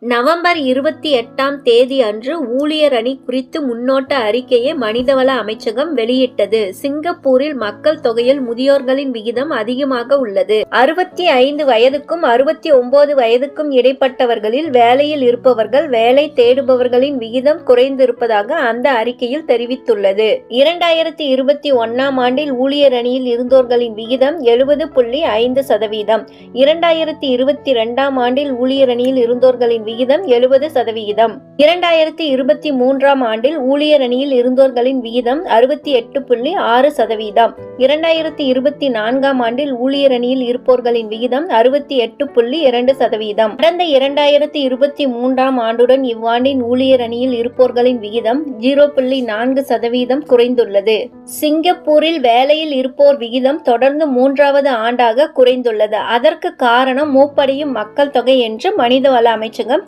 November 28 அன்று ஊழியர் அணி குறித்து முன்னோட்ட அறிக்கையை மனிதவள அமைச்சகம் வெளியிட்டது. சிங்கப்பூரில் மக்கள் தொகையில் முதியோர்களின் விகிதம் அதிகமாக உள்ளது. 65 வயதுக்கும் 69 வயதுக்கும் இடைப்பட்டவர்களில் வேலையில் இருப்பவர்கள் வேலை தேடுபவர்களின் விகிதம் குறைந்திருப்பதாக அந்த அறிக்கையில் தெரிவித்துள்ளது. 2021 ஆண்டில் ஊழியர் அணியில் இருந்தோர்களின் விகிதம் 70.5%. 2022 ஆண்டில் ஊழியர் அணியில் இருந்தோர்களின் விகிதம் 70%. 2023 ஆண்டில் ஊழியர் அணியில் இருந்தோர்களின் விகிதம் 68.6%. 2024 ஆண்டில் ஊழியர் அணியில் இருப்போர்களின் விகிதம் 68.2%. கடந்த 2023 ஆண்டுடன் இவ்வாண்டின் ஊழியர் அணியில் இருப்போர்களின் விகிதம் 0.4% குறைந்துள்ளது. சிங்கப்பூரில் வேலையில் இருப்போர் விகிதம் தொடர்ந்து 3வது ஆண்டாக குறைந்துள்ளது. அதற்கு காரணம் மூப்படையும் மக்கள் தொகை என்று மனிதவள அமைச்சகம்